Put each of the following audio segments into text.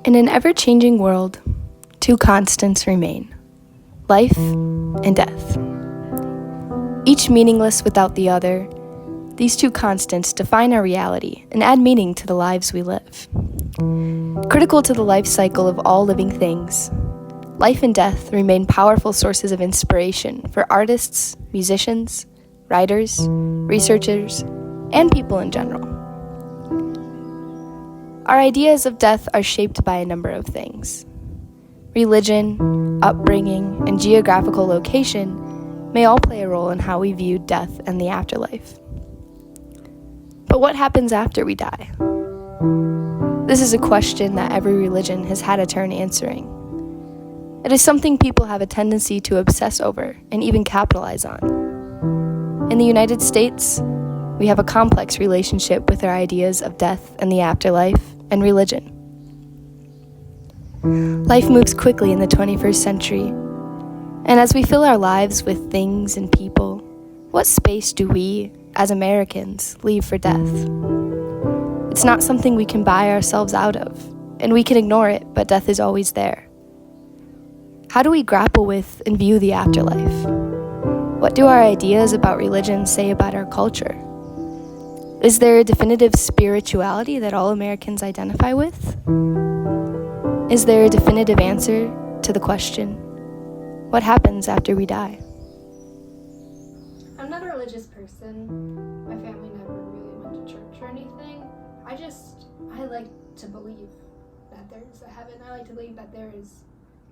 In an ever-changing world, two constants remain: life and death. Each meaningless without the other, these two constants define our reality and add meaning to the lives we live. Critical to the life cycle of all living things, life and death remain powerful sources of inspiration for artists, musicians, writers, researchers, and people in general. Our ideas of death are shaped by a number of things. Religion, upbringing, and geographical location may all play a role in how we view death and the afterlife. But what happens after we die? This is a question that every religion has had a turn answering. It is something people have a tendency to obsess over and even capitalize on. In the United States, we have a complex relationship with our ideas of death and the afterlife and religion. Life moves quickly in the 21st century, and as we fill our lives with things and people, what space do we, as Americans, leave for death? It's not something we can buy ourselves out of, and we can ignore it, but death is always there. How do we grapple with and view the afterlife? What do our ideas about religion say about our culture? Is there a definitive spirituality that all Americans identify with? Is there a definitive answer to the question, what happens after we die? I'm not a religious person. My family never really went to church or anything. I like to believe that there's a heaven. I like to believe that there is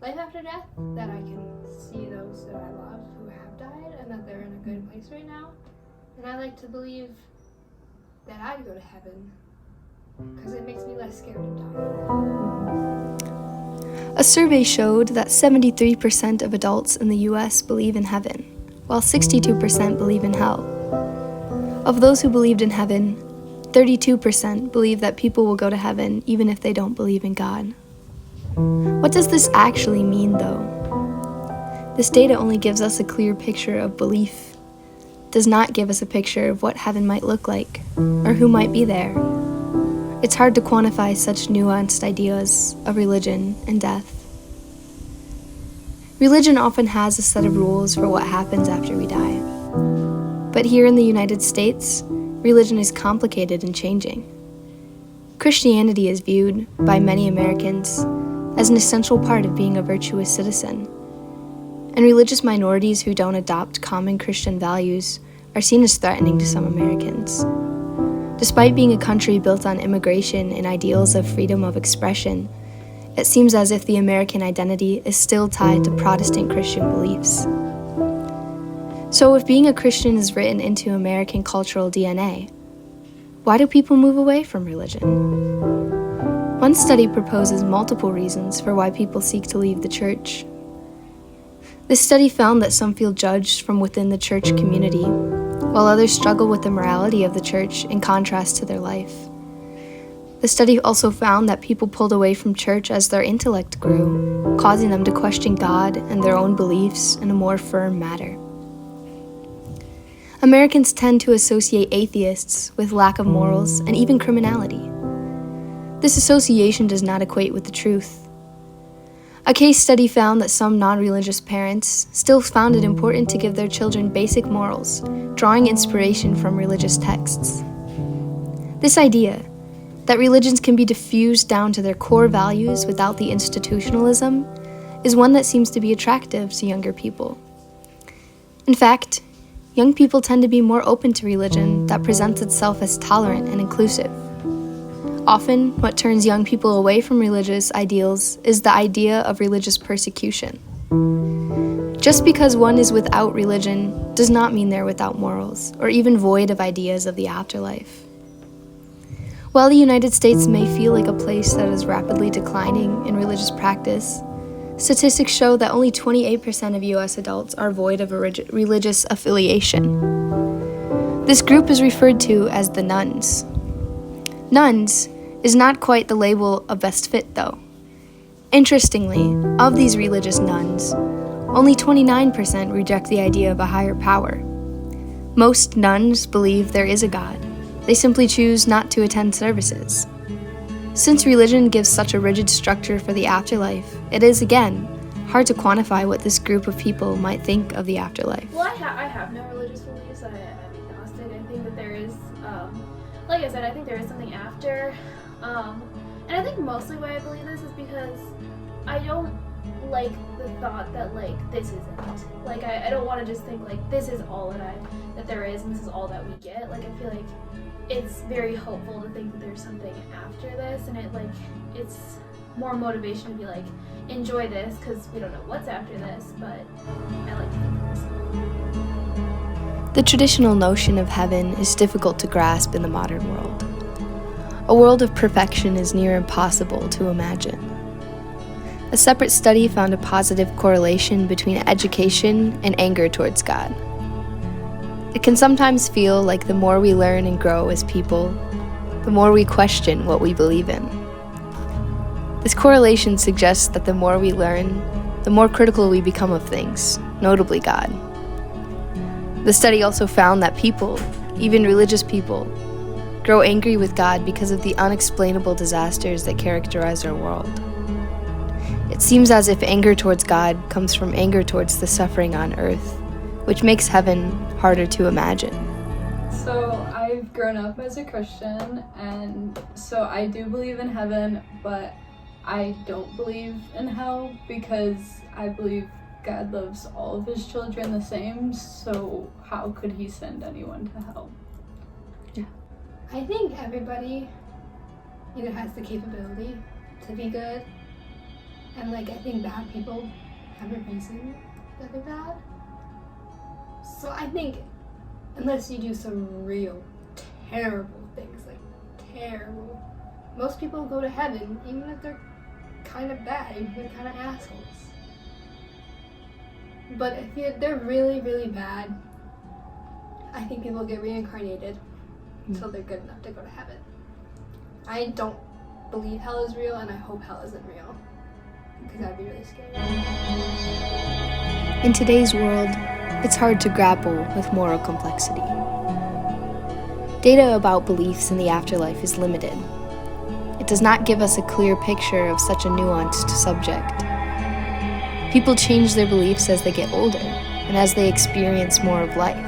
life after death, that I can see those that I love who have died and that they're in a good place right now. And I like to believe that I'd go to heaven because it makes me less scared of dying. A survey showed that 73% of adults in the US believe in heaven, while 62% believe in hell. Of those who believed in heaven, 32% believe that people will go to heaven even if they don't believe in God. What does this actually mean, though? This data only gives us a clear picture of belief, does not give us a picture of what heaven might look like, or who might be there. It's hard to quantify such nuanced ideas of religion and death. Religion often has a set of rules for what happens after we die. But here in the United States, religion is complicated and changing. Christianity is viewed by many Americans as an essential part of being a virtuous citizen. And religious minorities who don't adopt common Christian values are seen as threatening to some Americans. Despite being a country built on immigration and ideals of freedom of expression, it seems as if the American identity is still tied to Protestant Christian beliefs. So if being a Christian is written into American cultural DNA, why do people move away from religion? One study proposes multiple reasons for why people seek to leave the church. This study found that some feel judged from within the church community, while others struggle with the morality of the church in contrast to their life. The study also found that people pulled away from church as their intellect grew, causing them to question God and their own beliefs in a more firm manner. Americans tend to associate atheists with lack of morals and even criminality. This association does not equate with the truth. A case study found that some non-religious parents still found it important to give their children basic morals, drawing inspiration from religious texts. This idea, that religions can be diffused down to their core values without the institutionalism, is one that seems to be attractive to younger people. In fact, young people tend to be more open to religion that presents itself as tolerant and inclusive. Often, what turns young people away from religious ideals is the idea of religious persecution. Just because one is without religion does not mean they're without morals, or even void of ideas of the afterlife. While the United States may feel like a place that is rapidly declining in religious practice, statistics show that only 28% of US adults are void of a religious affiliation. This group is referred to as the nuns. Nuns is not quite the label of best fit, though. Interestingly, of these religious nuns, only 29% reject the idea of a higher power. Most nuns believe there is a God. They simply choose not to attend services. Since religion gives such a rigid structure for the afterlife, it is, again, hard to quantify what this group of people might think of the afterlife. Well, I have no religious beliefs. I'm agnostic. I think that there is, like I said, I think there is something after. And I think mostly why I believe this is because I don't like the thought that, like, this is it. Like, I don't want to just think, like, this is all that there is and this is all that we get. Like, I feel like it's very hopeful to think that there's something after this, and it's more motivation to be like, enjoy this, because we don't know what's after this, but I like to think this. The traditional notion of heaven is difficult to grasp in the modern world. A world of perfection is near impossible to imagine. A separate study found a positive correlation between education and anger towards God. It can sometimes feel like the more we learn and grow as people, the more we question what we believe in. This correlation suggests that the more we learn, the more critical we become of things, notably God. The study also found that people, even religious people, grow angry with God because of the unexplainable disasters that characterize our world. It seems as if anger towards God comes from anger towards the suffering on earth, which makes heaven harder to imagine. So I've grown up as a Christian, and so I do believe in heaven, but I don't believe in hell because I believe God loves all of his children the same, so how could he send anyone to hell? Yeah. I think everybody either has the capability to be good, and, like, I think bad people have a reason that they're bad. So I think unless you do some real terrible things, like terrible, most people go to heaven even if they're kind of bad, even if they're kind of assholes. But if they're really, really bad, I think people get reincarnated until they're good enough to go to heaven. I don't believe hell is real, and I hope hell isn't real, because that'd be really scary. In today's world, it's hard to grapple with moral complexity. Data about beliefs in the afterlife is limited. It does not give us a clear picture of such a nuanced subject. People change their beliefs as they get older and as they experience more of life.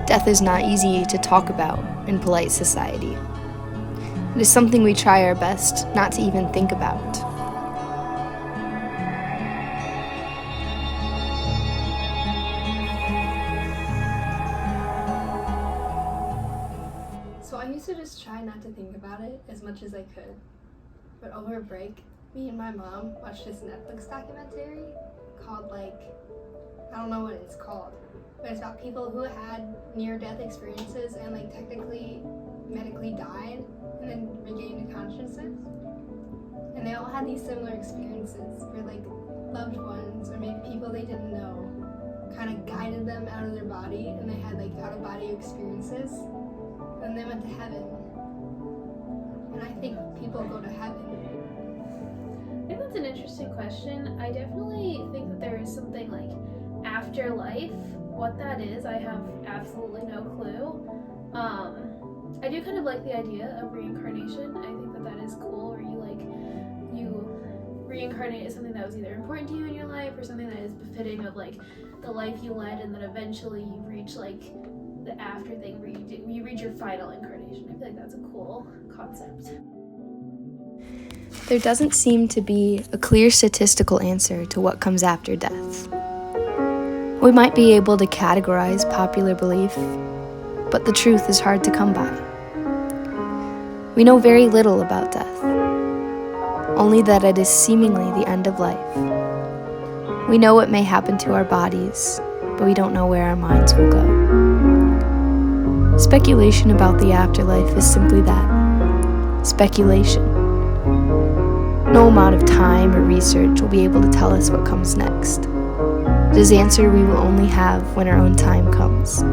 Death is not easy to talk about in polite society. It is something we try our best not to even think about. So I used to just try not to think about it as much as I could. But over a break, me and my mom watched this Netflix documentary called, like, I don't know what it's called, but it's about people who had near-death experiences and, like, technically medically died and then regained consciousness. And they all had these similar experiences where, like, loved ones or maybe people they didn't know kind of guided them out of their body, and they had, like, out-of-body experiences. And they went to heaven. And I think people go to heaven. I think that's an interesting question. I definitely think that there is something like afterlife. What that is, I have absolutely no clue. I do kind of like the idea of reincarnation. I think that is cool, where you reincarnate as something that was either important to you in your life or something that is befitting of, like, the life you led, and then eventually you reach, like, the after thing where you reach your final incarnation. I feel like that's a cool concept. There doesn't seem to be a clear statistical answer to what comes after death. We might be able to categorize popular belief, but the truth is hard to come by. We know very little about death, only that it is seemingly the end of life. We know what may happen to our bodies, but we don't know where our minds will go. Speculation about the afterlife is simply that, speculation. No amount of time or research will be able to tell us what comes next. It is an answer we will only have when our own time comes.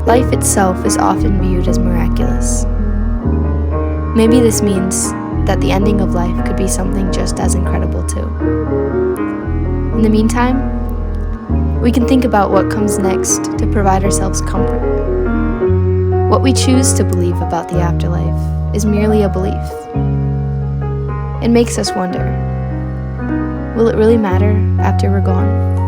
Life itself is often viewed as miraculous. Maybe this means that the ending of life could be something just as incredible too. In the meantime, we can think about what comes next to provide ourselves comfort. What we choose to believe about the afterlife is merely a belief. It makes us wonder, will it really matter after we're gone?